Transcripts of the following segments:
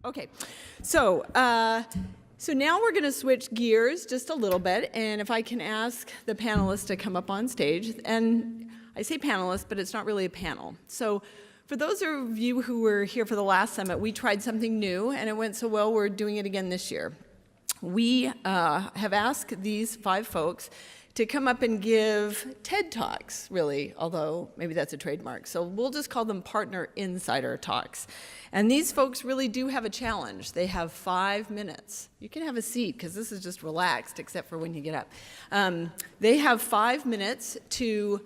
Okay, so so now we're going to switch gears just a little bit, and if I can ask the panelists to come up on stage, and I say panelists, but it's not really a panel. So for those of you who were here for the last summit, we tried something new, and it went so well, we're doing it again this year. We have asked these 5 folks to come up and give TED Talks, really, although maybe that's a trademark. So we'll just call them Partner Insider Talks. And these folks really do have a challenge. They have 5 minutes. You can have a seat, because this is just relaxed, except for when you get up. They have 5 minutes to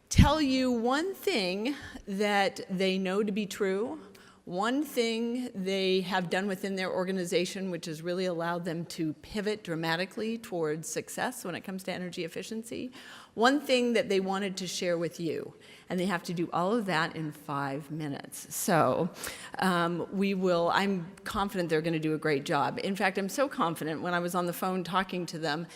tell you one thing that they know to be true, one thing they have done within their organization which has really allowed them to pivot dramatically towards success when it comes to energy efficiency, one thing that they wanted to share with you. And they have to do all of that in 5 minutes. So I'm confident they're going to do a great job. In fact, I'm so confident when I was on the phone talking to them,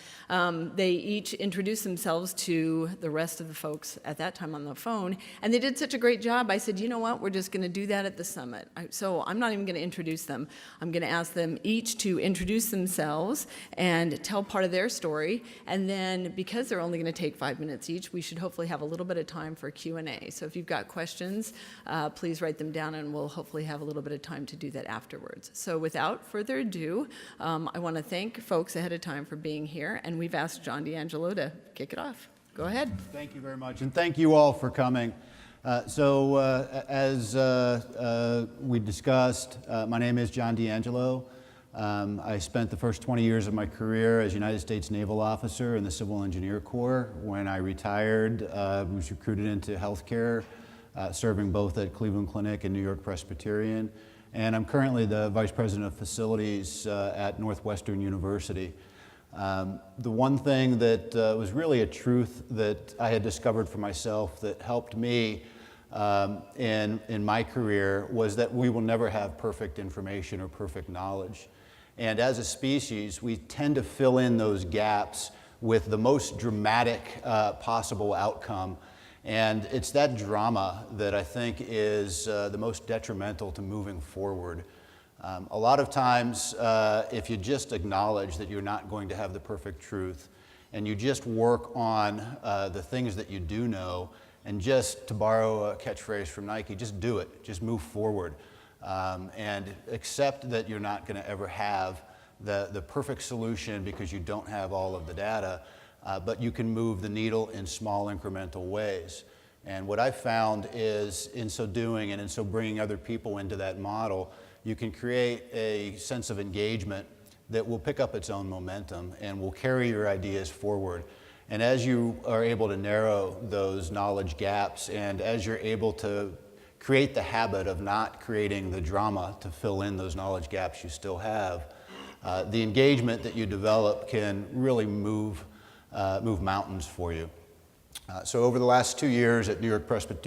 they each introduced themselves to the rest of the folks at that time on the phone, and they did such a great job. I said, you know what, we're just going to do that at the summit. So I'm not even going to introduce them. I'm going to ask them each to introduce themselves and tell part of their story, and then because they're only going to take 5 minutes each, we should hopefully have a little bit of time for Q&A. So if you've got questions, please write them down, and we'll hopefully have a little bit of time to do that afterwards. So without further ado, I want to thank folks ahead of time for being here, and we've asked John D'Angelo to kick it off. Go ahead. Thank you very much, and thank you all for coming. As we discussed, my name is John D'Angelo. I spent the first 20 years of my career as United States Naval officer in the Civil Engineer Corps. When I retired, I was recruited into healthcare, serving both at Cleveland Clinic and New York Presbyterian. And I'm currently the Vice President of Facilities at Northwestern University. The one thing that was really a truth that I had discovered for myself that helped me in my career was that we will never have perfect information or perfect knowledge. And as a species, we tend to fill in those gaps with the most dramatic possible outcome. And it's that drama that I think is the most detrimental to moving forward. A lot of times, if you just acknowledge that you're not going to have the perfect truth, and you just work on the things that you do know, and just, to borrow a catchphrase from Nike, just do it, just move forward. And accept that you're not going to ever have the perfect solution because you don't have all of the data, but you can move the needle in small incremental ways. And what I've found is in so doing and in so bringing other people into that model, you can create a sense of engagement that will pick up its own momentum and will carry your ideas forward. And as you are able to narrow those knowledge gaps, and as you're able to create the habit of not creating the drama to fill in those knowledge gaps you still have, the engagement that you develop can really move mountains for you. So over the last 2 years at Northwestern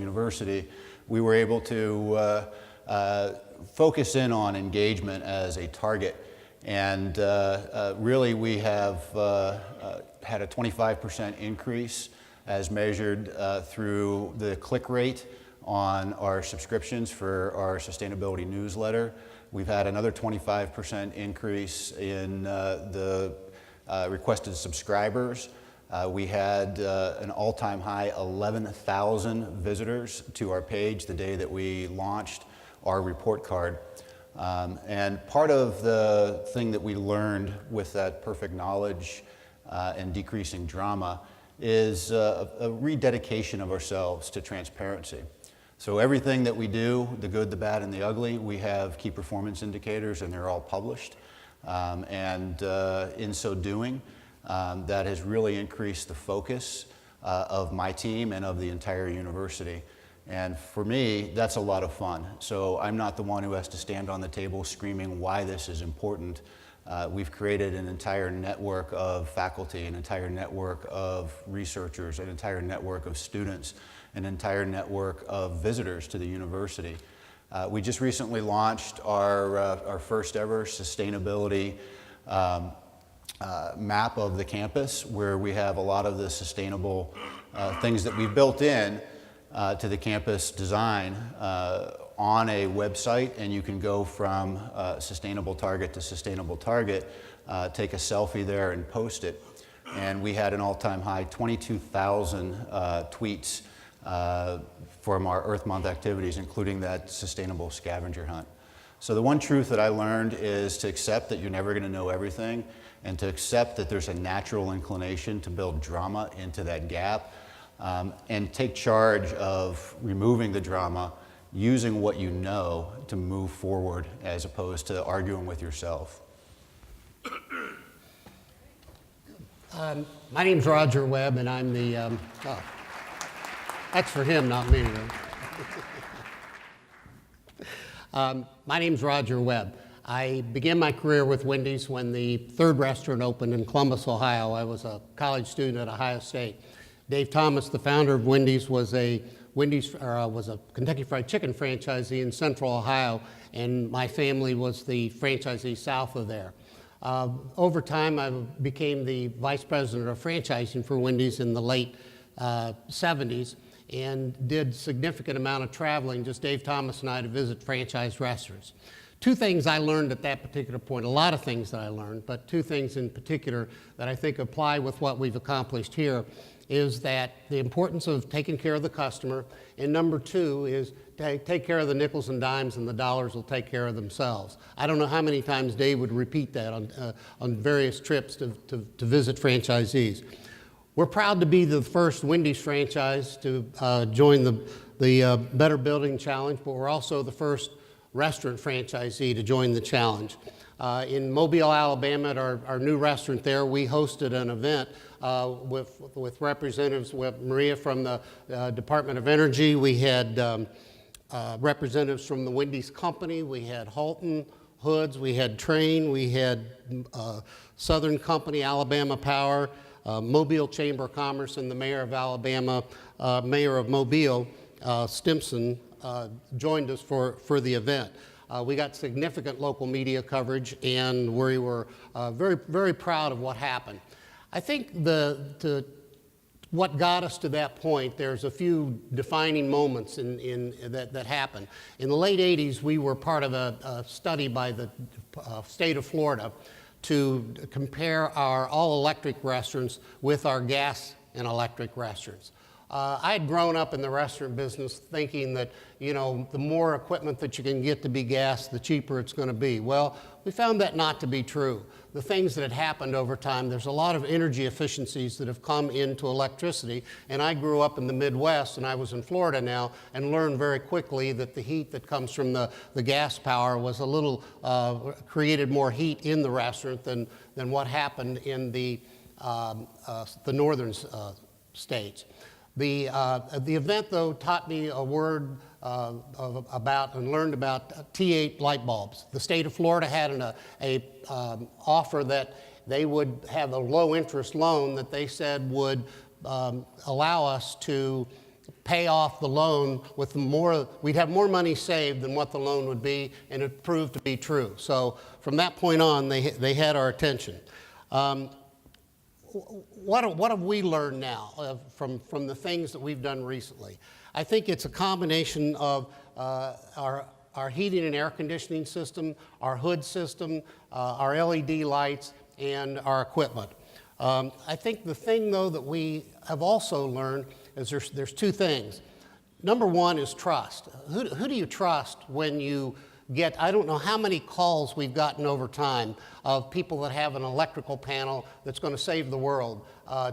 University, we were able to focus in on engagement as a target. And really we have had a 25% increase as measured through the click rate on our subscriptions for our sustainability newsletter. We've had another 25% increase in the requested subscribers. We had an all-time high 11,000 visitors to our page the day that we launched our report card. And part of the thing that we learned with that perfect knowledge and decreasing drama is a rededication of ourselves to transparency. So everything that we do, the good, the bad, and the ugly, we have key performance indicators, and they're all published. In so doing, that has really increased the focus of my team and of the entire university. And for me, that's a lot of fun. So I'm not the one who has to stand on the table screaming why this is important. We've created an entire network of faculty, an entire network of researchers, an entire network of students, an entire network of visitors to the university. We just recently launched our first ever sustainability map of the campus, where we have a lot of the sustainable things that we've built in to the campus design on a website, and you can go from sustainable target to sustainable target, take a selfie there and post it. And we had an all-time high, 22,000 tweets from our Earth Month activities, including that sustainable scavenger hunt. So the one truth that I learned is to accept that you're never going to know everything, and to accept that there's a natural inclination to build drama into that gap, and take charge of removing the drama, using what you know to move forward as opposed to arguing with yourself. My name's Roger Webb, and I'm the, oh, that's for him, not me. Right? My name's Roger Webb. I began my career with Wendy's when the third restaurant opened in Columbus, Ohio. I was a college student at Ohio State. Dave Thomas, the founder of Wendy's, was a Kentucky Fried Chicken franchisee in Central Ohio, and my family was the franchisee south of there. Over time, I became the vice president of franchising for Wendy's in the late 70s, and did significant amount of traveling, just Dave Thomas and I, to visit franchise restaurants. Two things I learned at that particular point, a lot of things that I learned, but two things in particular that I think apply with what we've accomplished here, is that the importance of taking care of the customer, and number two is take care of the nickels and dimes, and the dollars will take care of themselves. I don't know how many times Dave would repeat that on various trips to visit franchisees. We're proud to be the first Wendy's franchise to join the Better Building Challenge, but we're also the first restaurant franchisee to join the challenge. In Mobile, Alabama, at our new restaurant there, we hosted an event with representatives, with Maria from the Department of Energy. We had representatives from the Wendy's Company. We had Halton, Hoods, we had Train, we had Southern Company, Alabama Power, Mobile Chamber of Commerce, and the mayor of Alabama, mayor of Mobile, Stimson, joined us for the event. We got significant local media coverage, and we were very, very proud of what happened. I think what got us to that point, there's a few defining moments that happened. In the late 80s, we were part of a study by the state of Florida to compare our all-electric restaurants with our gas and electric restaurants. I had grown up in the restaurant business thinking that, you know, the more equipment that you can get to be gas, the cheaper it's going to be. Well, we found that not to be true. The things that had happened over time, there's a lot of energy efficiencies that have come into electricity, and I grew up in the Midwest, and I was in Florida now, and learned very quickly that the heat that comes from the gas power was a little, created more heat in the restaurant than what happened in the northern states. The event, though, taught me a word about and learned about T8 light bulbs. The state of Florida had an offer that they would have a low-interest loan that they said would allow us to pay off the loan with more, we'd have more money saved than what the loan would be, and it proved to be true. So from that point on, they had our attention. What have we learned now from the things that we've done recently? I think it's a combination of our heating and air conditioning system, our hood system, our LED lights, and our equipment. I think the thing, though, that we have also learned is there's two things. Number one is trust. Who do you trust when you get, I don't know how many calls we've gotten over time of people that have an electrical panel that's going to save the world.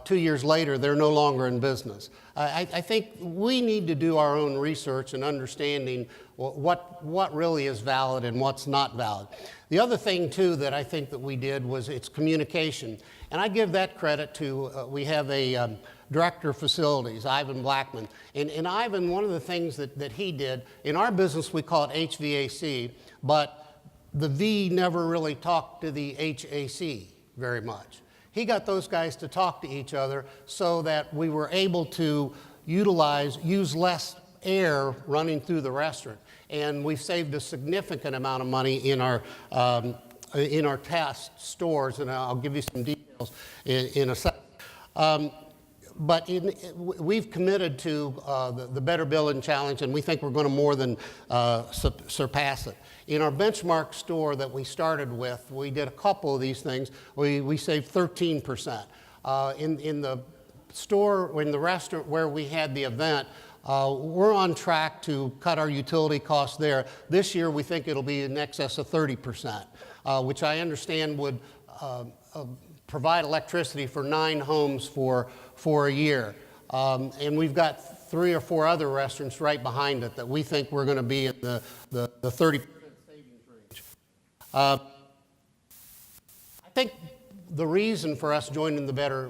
2 years later, they're no longer in business. I think we need to do our own research and understanding what really is valid and what's not valid. The other thing, too, that I think that we did was it's communication. And I give that credit to, we have a director of facilities, Ivan Blackman. And Ivan, one of the things that he did, in our business we call it HVAC, but the V never really talked to the HAC very much. He got those guys to talk to each other so that we were able to use less air running through the restaurant. And we've saved a significant amount of money in our test stores, and I'll give you some details in a second. But we've committed to the Better Building Challenge, and we think we're going to more than surpass it. In our benchmark store that we started with, we did a couple of these things. We saved 13%. In the store, in the restaurant where we had the event, we're on track to cut our utility costs there. This year, we think it'll be in excess of 30%, which I understand would provide electricity for 9 homes for a year. And we've got 3 or 4 other restaurants right behind it that we think we're going to be in the 30% savings range. I think the reason for us joining the Better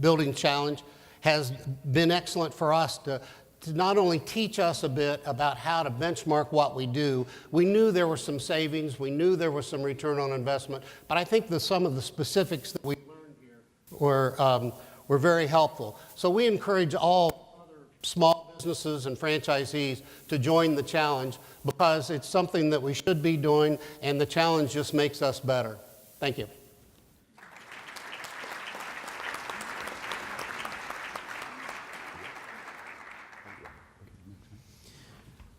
Building Challenge has been excellent for us to not only teach us a bit about how to benchmark what we do. We knew there were some savings, we knew there was some return on investment, but I think that some of the specifics that we learned here were very helpful. So we encourage all other small businesses and franchisees to join the challenge because it's something that we should be doing, and the challenge just makes us better. Thank you.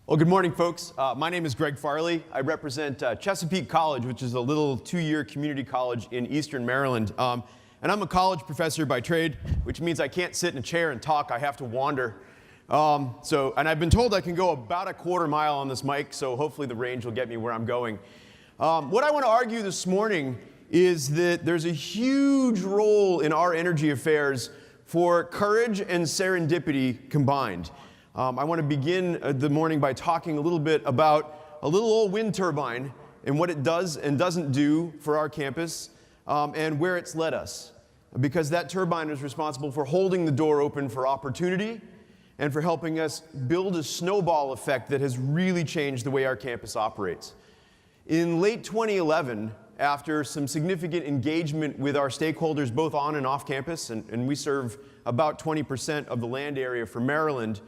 Well, good morning, folks. My name is Greg Farley. I represent Chesapeake College, which is a little 2-year community college in Eastern Maryland. And I'm a college professor by trade, which means I can't sit in a chair and talk. I have to wander. And I've been told I can go about a quarter mile on this mic, so hopefully the range will get me where I'm going. What I want to argue this morning is that there's a huge role in our energy affairs for courage and serendipity combined. I want to begin the morning by talking a little bit about a little old wind turbine and what it does and doesn't do for our campus and where it's led us. Because that turbine is responsible for holding the door open for opportunity and for helping us build a snowball effect that has really changed the way our campus operates. In late 2011, after some significant engagement with our stakeholders both on and off campus, and we serve about 20% of the land area for Maryland,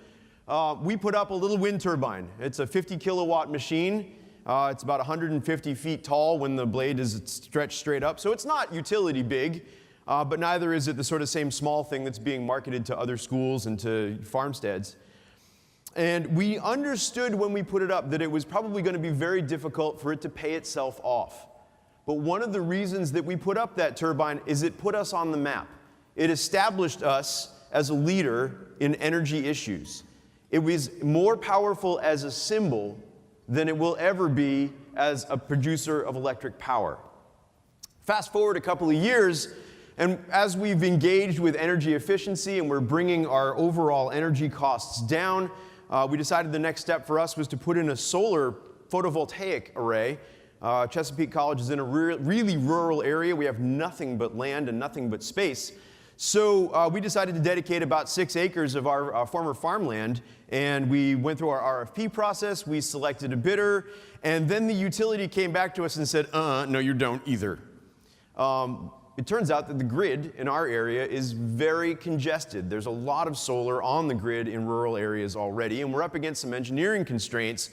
we put up a little wind turbine. It's a 50 kilowatt machine. It's about 150 feet tall when the blade is stretched straight up. So it's not utility big, but neither is it the sort of same small thing that's being marketed to other schools and to farmsteads. And we understood when we put it up that it was probably going to be very difficult for it to pay itself off. But one of the reasons that we put up that turbine is it put us on the map. It established us as a leader in energy issues. It was more powerful as a symbol than it will ever be as a producer of electric power. Fast forward a couple of years, and as we've engaged with energy efficiency and we're bringing our overall energy costs down, we decided the next step for us was to put in a solar photovoltaic array. Chesapeake College is in a really rural area. We have nothing but land and nothing but space. So we decided to dedicate about 6 acres of our former farmland, and we went through our RFP process, we selected a bidder, and then the utility came back to us and said, no, you don't either. It turns out that the grid in our area is very congested. There's a lot of solar on the grid in rural areas already, and we're up against some engineering constraints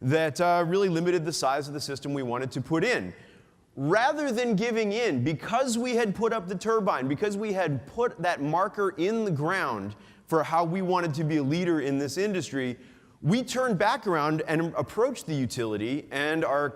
that really limited the size of the system we wanted to put in. Rather than giving in, because we had put up the turbine, because we had put that marker in the ground for how we wanted to be a leader in this industry, we turned back around and approached the utility and our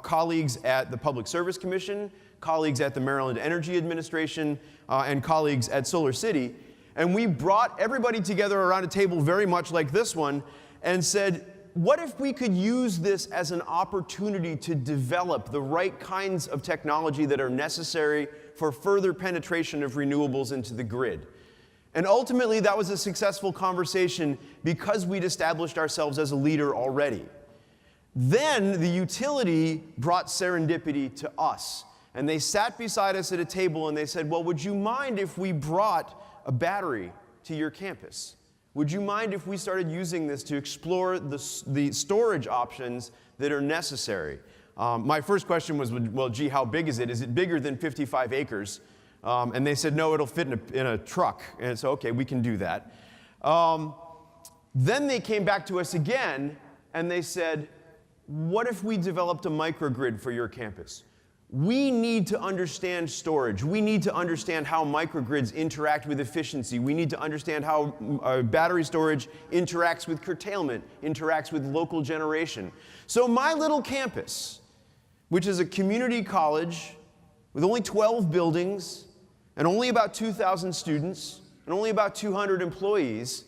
colleagues at the Public Service Commission, colleagues at the Maryland Energy Administration, and colleagues at Solar City, and we brought everybody together around a table very much like this one and said, what if we could use this as an opportunity to develop the right kinds of technology that are necessary for further penetration of renewables into the grid? And ultimately, that was a successful conversation because we'd established ourselves as a leader already. Then the utility brought serendipity to us. And they sat beside us at a table and they said, well, would you mind if we brought a battery to your campus? Would you mind if we started using this to explore the storage options that are necessary? My first question was, well, gee, how big is it? Is it bigger than 55 acres? And they said, no, it'll fit in a truck. And so, okay, we can do that. Then they came back to us again, and they said, what if we developed a microgrid for your campus? we need to understand storage. We need to understand how microgrids interact with efficiency. We need to understand how battery storage interacts with curtailment, interacts with local generation. So my little campus, which is a community college with only 12 buildings and only about 2,000 students and only about 200 employees,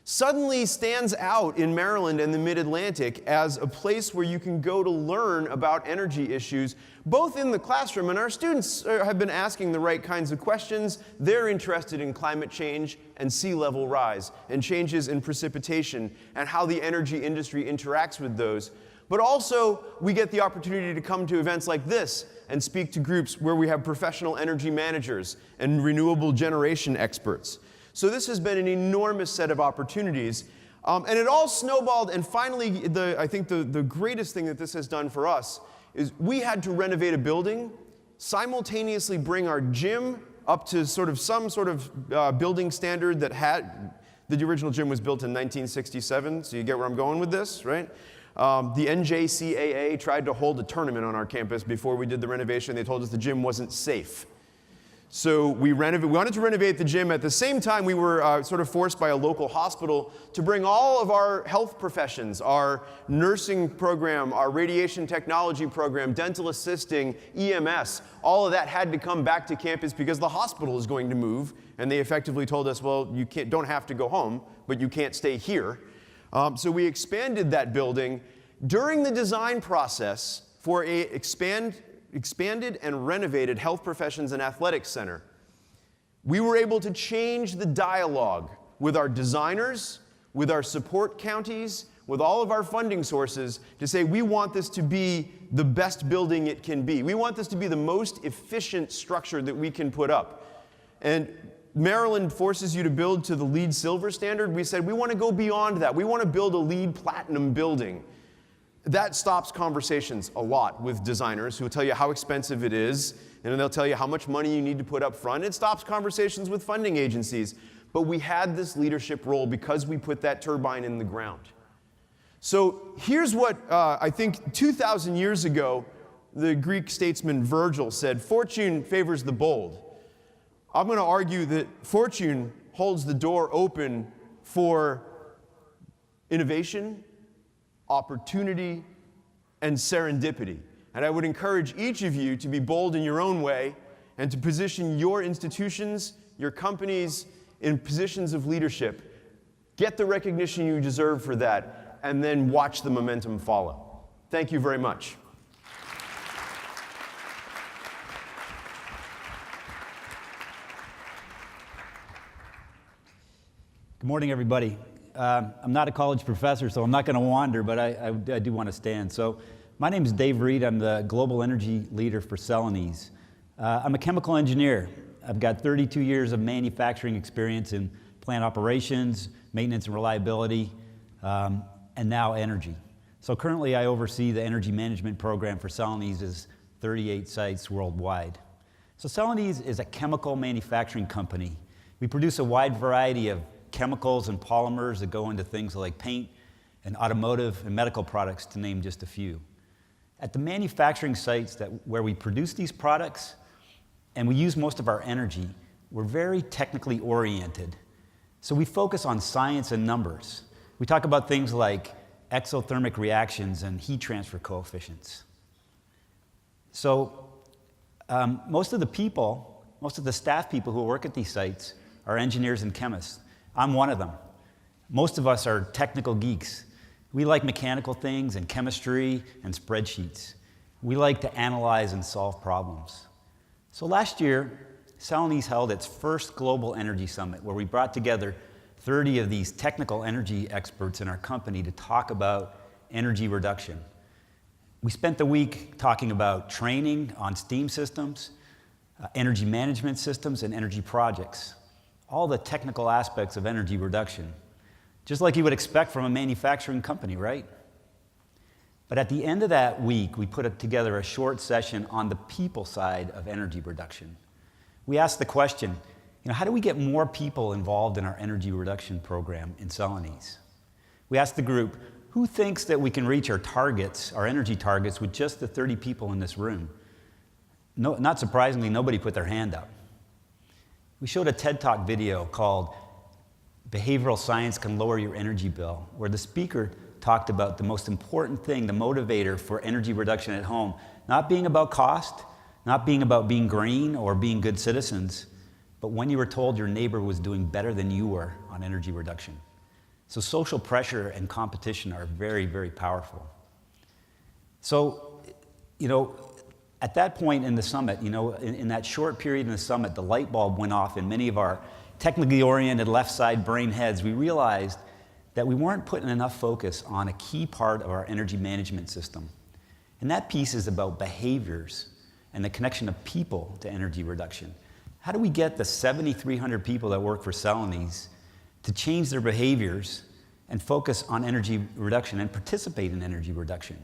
suddenly stands out in Maryland and the Mid-Atlantic as a place where you can go to learn about energy issues, both in the classroom, and our students have been asking the right kinds of questions. They're interested in climate change and sea level rise and changes in precipitation and how the energy industry interacts with those. But also, we get the opportunity to come to events like this and speak to groups where we have professional energy managers and renewable generation experts. So this has been an enormous set of opportunities. And it all snowballed, and finally, I think the greatest thing that this has done for us is we had to renovate a building, simultaneously bring our gym up to some sort of building standard that had, the original gym was built in 1967, so you get where I'm going with this, right? The NJCAA tried to hold a tournament on our campus before we did the renovation. They told us the gym wasn't safe. So we wanted to renovate the gym. At the same time, we were sort of forced by a local hospital to bring all of our health professions, our nursing program, our radiation technology program, dental assisting, EMS, all of that had to come back to campus because the hospital is going to move. And they effectively told us, well, you don't have to go home, but you can't stay here. So we expanded that building. During the design process for a expanded and renovated Health Professions and Athletics Center, we were able to change the dialogue with our designers, with our support counties, with all of our funding sources to say we want this to be the best building it can be. We want this to be the most efficient structure that we can put up. And Maryland forces you to build to the LEED Silver standard. We said we want to go beyond that. We want to build a LEED Platinum building. That stops conversations a lot with designers who will tell you how expensive it is, and then they'll tell you how much money you need to put up front. It stops conversations with funding agencies. But we had this leadership role because we put that turbine in the ground. So here's what I think 2,000 years ago, the Greek statesman Virgil said, "Fortune favors the bold." I'm going to argue that fortune holds the door open for innovation, opportunity, and serendipity. And I would encourage each of you to be bold in your own way and to position your institutions, your companies in positions of leadership. Get the recognition you deserve for that, and then watch the momentum follow. Thank you very much. Good morning, everybody. I'm not a college professor, so I'm not going to wander, but I do want to stand. So my name is Dave Reed. I'm the global energy leader for Celanese. I'm a chemical engineer. I've got 32 years of manufacturing experience in plant operations, maintenance and reliability, and now energy. So currently I oversee the energy management program for Celanese's 38 sites worldwide. So Celanese is a chemical manufacturing company. We produce a wide variety of chemicals and polymers that go into things like paint and automotive and medical products, to name just a few. At the manufacturing sites where we produce these products and we use most of our energy, we're very technically oriented. So we focus on science and numbers. We talk about things like exothermic reactions and heat transfer coefficients. So most of the staff people who work at these sites are engineers and chemists. I'm one of them. Most of us are technical geeks. We like mechanical things and chemistry and spreadsheets. We like to analyze and solve problems. So last year, Celanese held its first Global Energy Summit, where we brought together 30 of these technical energy experts in our company to talk about energy reduction. We spent the week talking about training on steam systems, energy management systems, and energy projects. All the technical aspects of energy reduction, just like you would expect from a manufacturing company, right? But at the end of that week, we put together a short session on the people side of energy reduction. We asked the question, how do we get more people involved in our energy reduction program in Celanese? We asked the group, who thinks that we can reach our targets, our energy targets, with just the 30 people in this room? No, not surprisingly, nobody put their hand up. We showed a TED Talk video called Behavioral Science Can Lower Your Energy Bill, where the speaker talked about the most important thing, the motivator for energy reduction at home, not being about cost, not being about being green or being good citizens, but when you were told your neighbor was doing better than you were on energy reduction. So social pressure and competition are very, very powerful. So, at that point in the summit, in that short period in the summit, the light bulb went off in many of our technically oriented left side brain heads. We realized that we weren't putting enough focus on a key part of our energy management system. And that piece is about behaviors and the connection of people to energy reduction. How do we get the 7,300 people that work for Celanese to change their behaviors and focus on energy reduction and participate in energy reduction?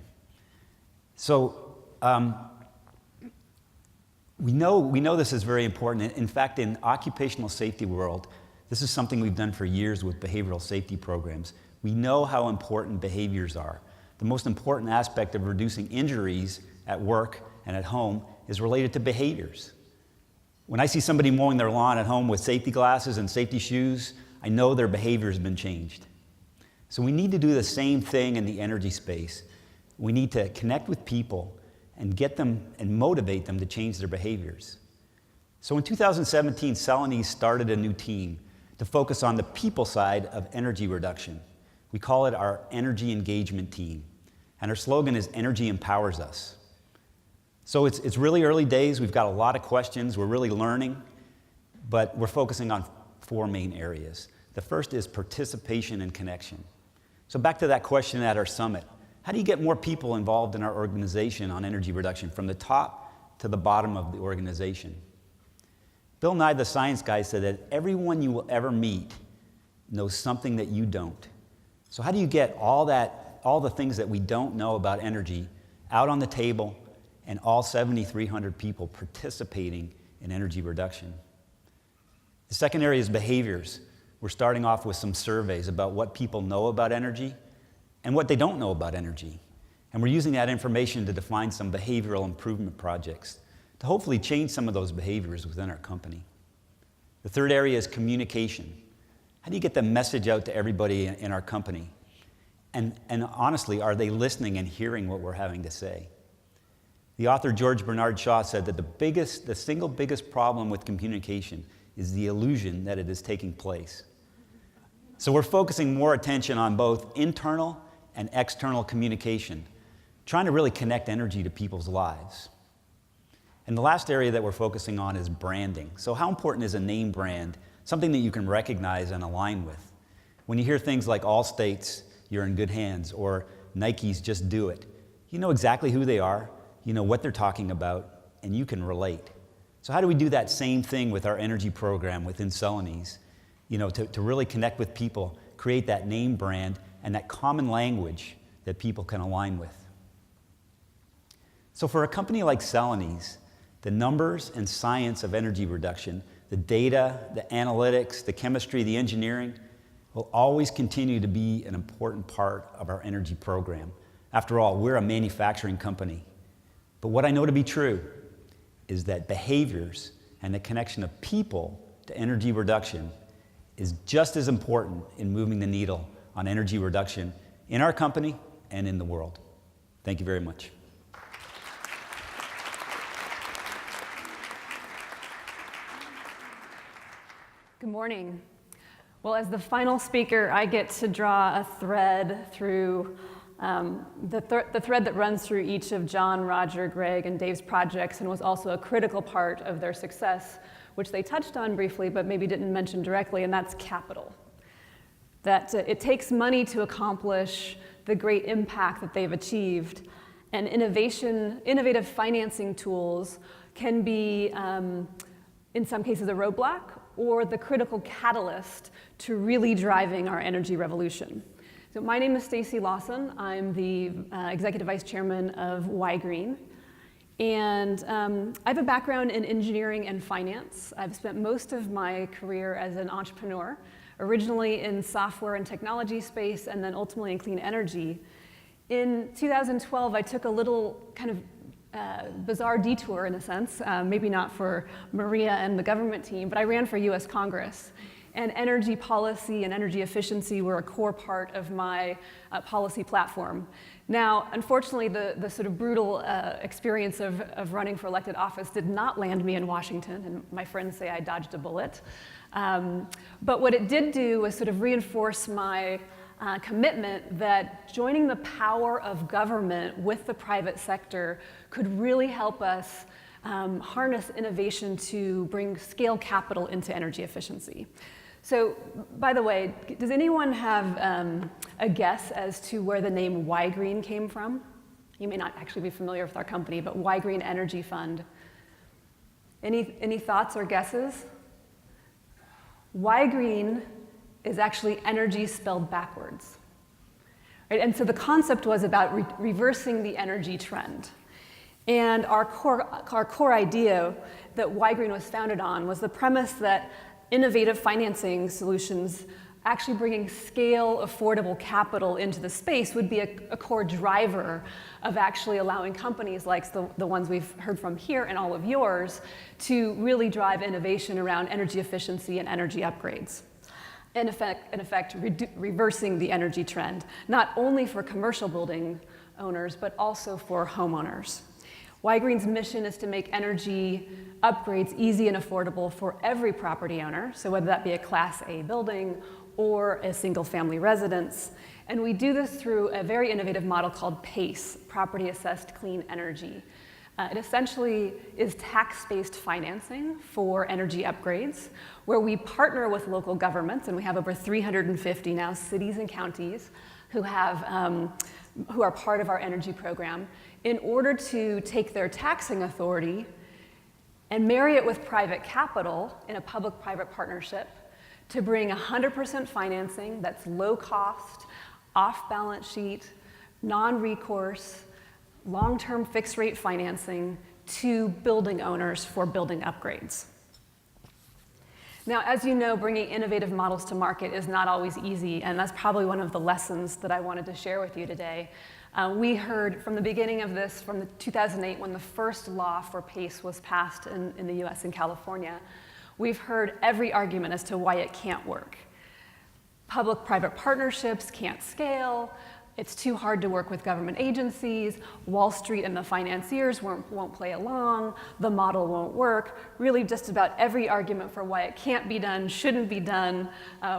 So we know this is very important. In fact, in occupational safety world, this is something we've done for years with behavioral safety programs. We know how important behaviors are. The most important aspect of reducing injuries at work and at home is related to behaviors. When I see somebody mowing their lawn at home with safety glasses and safety shoes, I know their behavior has been changed. So we need to do the same thing in the energy space. We need to connect with people and get them and motivate them to change their behaviors. So in 2017, Celanese started a new team to focus on the people side of energy reduction. We call it our Energy Engagement Team. And our slogan is Energy Empowers Us. So it's really early days. We've got a lot of questions. We're really learning. But we're focusing on 4 main areas. The first is participation and connection. So back to that question at our summit. How do you get more people involved in our organization on energy reduction from the top to the bottom of the organization? Bill Nye, the science guy, said that everyone you will ever meet knows something that you don't. So how do you get all the things that we don't know about energy out on the table and all 7,300 people participating in energy reduction? The second area is behaviors. We're starting off with some surveys about what people know about energy and what they don't know about energy. And we're using that information to define some behavioral improvement projects to hopefully change some of those behaviors within our company. The third area is communication. How do you get the message out to everybody in our company? And honestly, are they listening and hearing what we're having to say? The author George Bernard Shaw said that the single biggest problem with communication is the illusion that it is taking place. So we're focusing more attention on both internal and external communication, trying to really connect energy to people's lives. And the last area that we're focusing on is branding. So how important is a name brand, something that you can recognize and align with? When you hear things like Allstate's, you're in good hands, or Nike's Just Do It, you know exactly who they are, you know what they're talking about, and you can relate. So how do we do that same thing with our energy program within Celanese? To really connect with people, create that name brand, and that common language that people can align with. So for a company like Celanese, the numbers and science of energy reduction, the data, the analytics, the chemistry, the engineering, will always continue to be an important part of our energy program. After all, we're a manufacturing company. But what I know to be true is that behaviors and the connection of people to energy reduction is just as important in moving the needle on energy reduction in our company and in the world. Thank you very much. Good morning. Well, as the final speaker, I get to draw a thread through the thread that runs through each of John, Roger, Greg, and Dave's projects and was also a critical part of their success, which they touched on briefly but maybe didn't mention directly, and that's capital. That it takes money to accomplish the great impact that they've achieved, and innovative financing tools can be, in some cases, a roadblock or the critical catalyst to really driving our energy revolution. So my name is Stacy Lawson. I'm the Executive Vice Chairman of Y-Green. And I have a background in engineering and finance. I've spent most of my career as an entrepreneur, originally in software and technology space, and then ultimately in clean energy. In 2012, I took a little kind of bizarre detour in a sense, maybe not for Maria and the government team, but I ran for US Congress. And energy policy and energy efficiency were a core part of my policy platform. Now, unfortunately, the sort of brutal experience of running for elected office did not land me in Washington, and my friends say I dodged a bullet. But what it did do was sort of reinforce my commitment that joining the power of government with the private sector could really help us harness innovation to bring scale capital into energy efficiency. So, by the way, does anyone have a guess as to where the name Y-Green came from? You may not actually be familiar with our company, but Y-Green Energy Fund. Any thoughts or guesses? Y-Green is actually energy spelled backwards. Right? And so the concept was about reversing the energy trend. And our core idea that Y-Green was founded on was the premise that innovative financing solutions actually bringing scale, affordable capital into the space would be a core driver of actually allowing companies like the ones we've heard from here and all of yours to really drive innovation around energy efficiency and energy upgrades. In effect, reversing the energy trend, not only for commercial building owners, but also for homeowners. Y-Green's mission is to make energy upgrades easy and affordable for every property owner, so whether that be a Class A building or a single-family residence. And we do this through a very innovative model called PACE, Property Assessed Clean Energy. It essentially is tax-based financing for energy upgrades, where we partner with local governments, and we have over 350 now cities and counties who are part of our energy program, in order to take their taxing authority and marry it with private capital in a public-private partnership to bring 100% financing that's low cost, off-balance sheet, non-recourse, long-term fixed-rate financing to building owners for building upgrades. Now, as you know, bringing innovative models to market is not always easy, and that's probably one of the lessons that I wanted to share with you today. We heard from the beginning of this, from the 2008, when the first law for PACE was passed in the US and California, we've heard every argument as to why it can't work. Public-private partnerships can't scale, it's too hard to work with government agencies, Wall Street and the financiers won't play along, the model won't work. Really just about every argument for why it can't be done, shouldn't be done,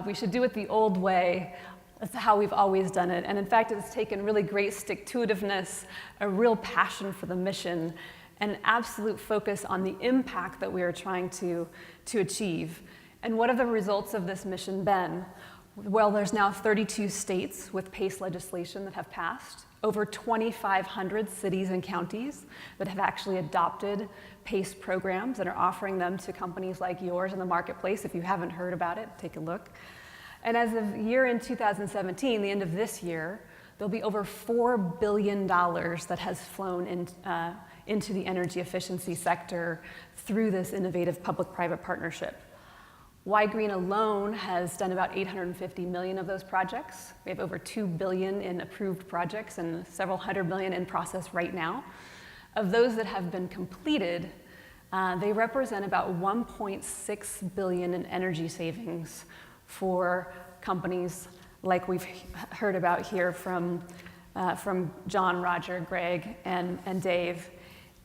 we should do it the old way. That's how we've always done it. And in fact, it's taken really great stick-to-itiveness, a real passion for the mission, and an absolute focus on the impact that we are trying to achieve. And what have the results of this mission been? Well, there's now 32 states with PACE legislation that have passed, over 2,500 cities and counties that have actually adopted PACE programs and are offering them to companies like yours in the marketplace. If you haven't heard about it, take a look. And as of year in 2017, the end of this year, there'll be over $4 billion that has flown into the energy efficiency sector through this innovative public-private partnership. Y-Green alone has done about 850 million of those projects. We have over 2 billion in approved projects and several hundred million in process right now. Of those that have been completed, they represent about 1.6 billion in energy savings for companies like we've heard about here from John, Roger, Greg, and Dave.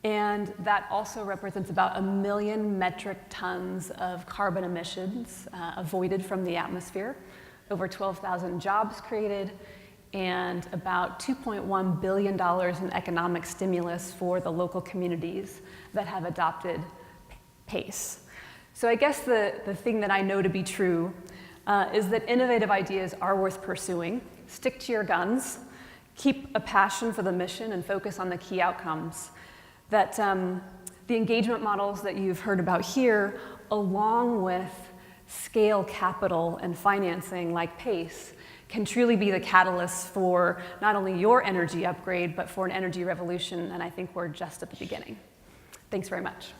And that also represents about 1 million metric tons of carbon emissions avoided from the atmosphere, over 12,000 jobs created, and about $2.1 billion in economic stimulus for the local communities that have adopted PACE. So I guess the thing that I know to be true is that innovative ideas are worth pursuing. Stick to your guns, keep a passion for the mission, and focus on the key outcomes. That the engagement models that you've heard about here, along with scale capital and financing like PACE, can truly be the catalyst for not only your energy upgrade, but for an energy revolution, and I think we're just at the beginning. Thanks very much.